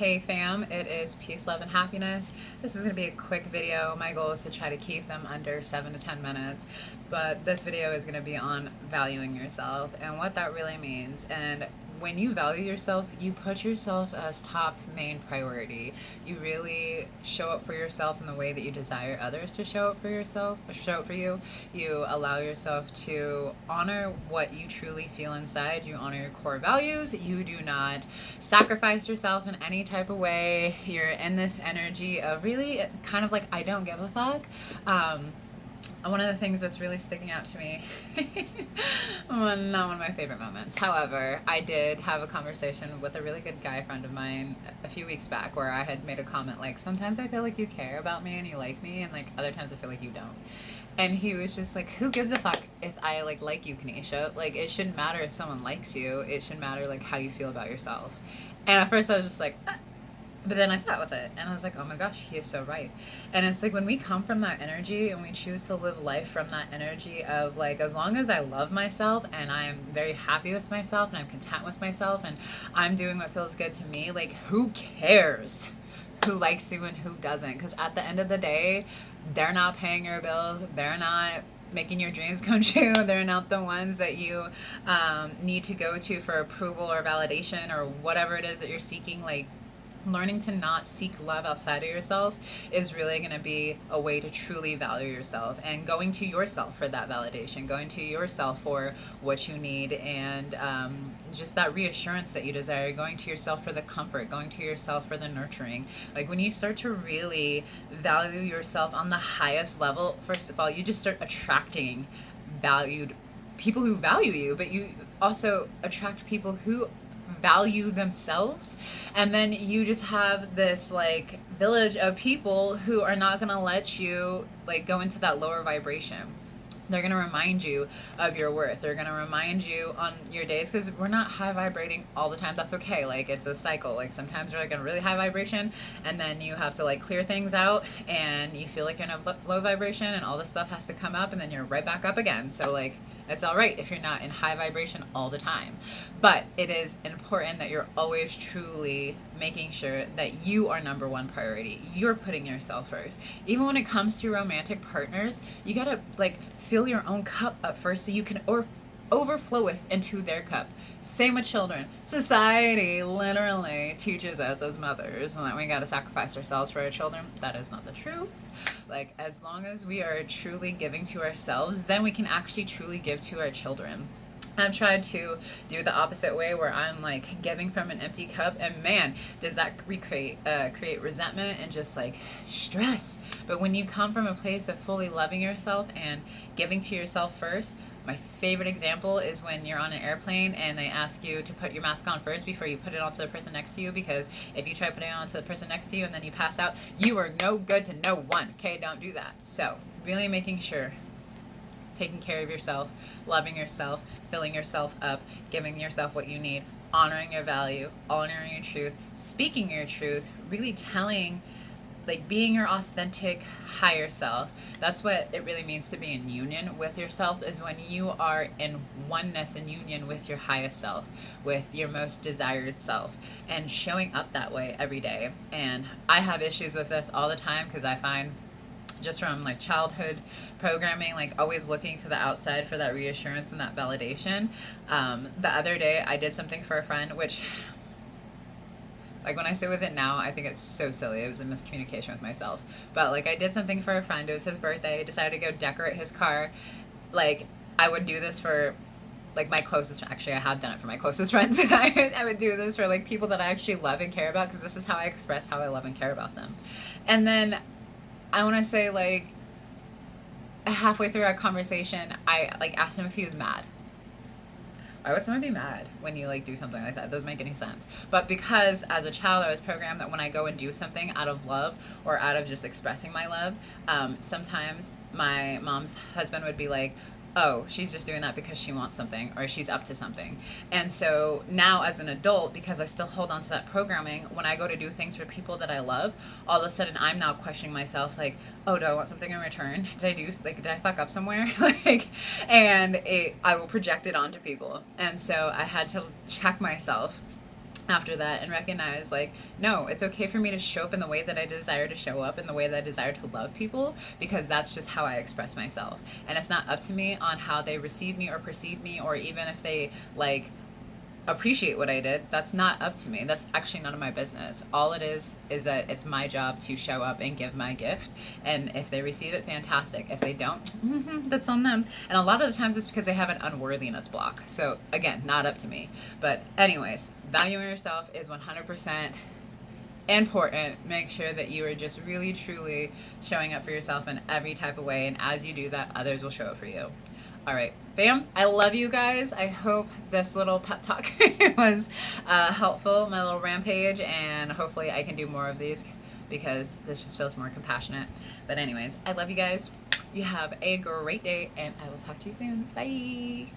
Hey fam, it is peace, love, and happiness. This is going to be a quick video. My goal is to try to keep them under 7 to 10 minutes, but this video is going to be on valuing yourself and what that really means. And when you value yourself, you put yourself as top main priority. You really show up for yourself in the way that you desire others to show up for yourself, show up for you. You allow yourself to honor what you truly feel inside. You honor your core values. You do not sacrifice yourself in any type of way. You're in this energy of really kind of like, I don't give a fuck. One of the things that's really sticking out to me, not one of my favorite moments. However, I did have a conversation with a really good guy friend of mine a few weeks back where I had made a comment like, sometimes I feel like you care about me and you like me, and like other times I feel like you don't. And he was just like, who gives a fuck if I like you, Kanisha? Like, it shouldn't matter if someone likes you. It should matter like how you feel about yourself. And at first I was just like, but then I sat with it and I was like, oh my gosh, he is so right. And it's like when we come from that energy and we choose to live life from that energy of like, as long as I love myself and I'm very happy with myself and I'm content with myself and I'm doing what feels good to me, like who cares who likes you and who doesn't? Because at the end of the day, they're not paying your bills. They're not making your dreams come true. They're not the ones that you need to go to for approval or validation or whatever it is that you're seeking. Like, learning to not seek love outside of yourself is really going to be a way to truly value yourself, and going to yourself for that validation, going to yourself for what you need, and just that reassurance that you desire, going to yourself for the comfort, going to yourself for the nurturing. Like when you start to really value yourself on the highest level, first of all, you just start attracting valued people who value you, but you also attract people who value themselves, and then you just have this like village of people who are not going to let you like go into that lower vibration. They're going to remind you of your worth. They're going to remind you on your days, because we're not high vibrating all the time. That's okay. Like, it's a cycle. Like, sometimes you're like in a really high vibration and then you have to like clear things out and you feel like you're in a low vibration and all this stuff has to come up and then you're right back up again. So like, it's all right if you're not in high vibration all the time, but it is important that you're always truly making sure that you are number one priority. You're putting yourself first. Even when it comes to romantic partners, you gotta like fill your own cup up first so you can overflow with into their cup. Same with children. Society literally teaches us as mothers that we gotta sacrifice ourselves for our children. That is not the truth. Like, as long as we are truly giving to ourselves, then we can actually truly give to our children. I've tried to do the opposite way where I'm like giving from an empty cup, and man, does that create resentment and just like stress. But when you come from a place of fully loving yourself and giving to yourself first, my favorite example is when you're on an airplane and they ask you to put your mask on first before you put it onto the person next to you, because if you try putting it onto the person next to you and then you pass out, you are no good to no one. Okay, don't do that. So really making sure, taking care of yourself, loving yourself, filling yourself up, giving yourself what you need, honoring your value, honoring your truth, speaking your truth, really telling, like being your authentic higher self. That's what it really means to be in union with yourself, is when you are in oneness and union with your highest self, with your most desired self, and showing up that way every day. And I have issues with this all the time, because I find just from like childhood programming, like always looking to the outside for that reassurance and that validation. The other day I did something for a friend, which, like, when I sit with it now, I think it's so silly. It was a miscommunication with myself. But like, I did something for a friend. It was his birthday. I decided to go decorate his car. Like, I would do this for like my closest, actually I have done it for my closest friends. I would do this for like people that I actually love and care about, because this is how I express how I love and care about them. And then I want to say like halfway through our conversation, I like asked him if he was mad. Why would someone be mad when you like do something like that? It doesn't make any sense. But because as a child I was programmed that when I go and do something out of love or out of just expressing my love, sometimes my mom's husband would be like, oh, she's just doing that because she wants something or she's up to something. And so now as an adult, because I still hold on to that programming, when I go to do things for people that I love, all of a sudden I'm now questioning myself like, oh, do I want something in return? Did I fuck up somewhere? I will project it onto people. And so I had to check myself after that and recognize, like, no, it's okay for me to show up in the way that I desire to show up, in the way that I desire to love people, because that's just how I express myself. And it's not up to me on how they receive me or perceive me, or even if they like appreciate what I did. That's not up to me. That's actually none of my business. All it is that it's my job to show up and give my gift. And if they receive it, fantastic. If they don't, that's on them. And a lot of the times it's because they have an unworthiness block. So again, not up to me. But anyways, valuing yourself is 100% important. Make sure that you are just really truly showing up for yourself in every type of way. And as you do that, others will show up for you. All right, fam, I love you guys. I hope this little pep talk was helpful, my little rampage, and hopefully I can do more of these because this just feels more compassionate. But anyways, I love you guys. You have a great day, and I will talk to you soon. Bye.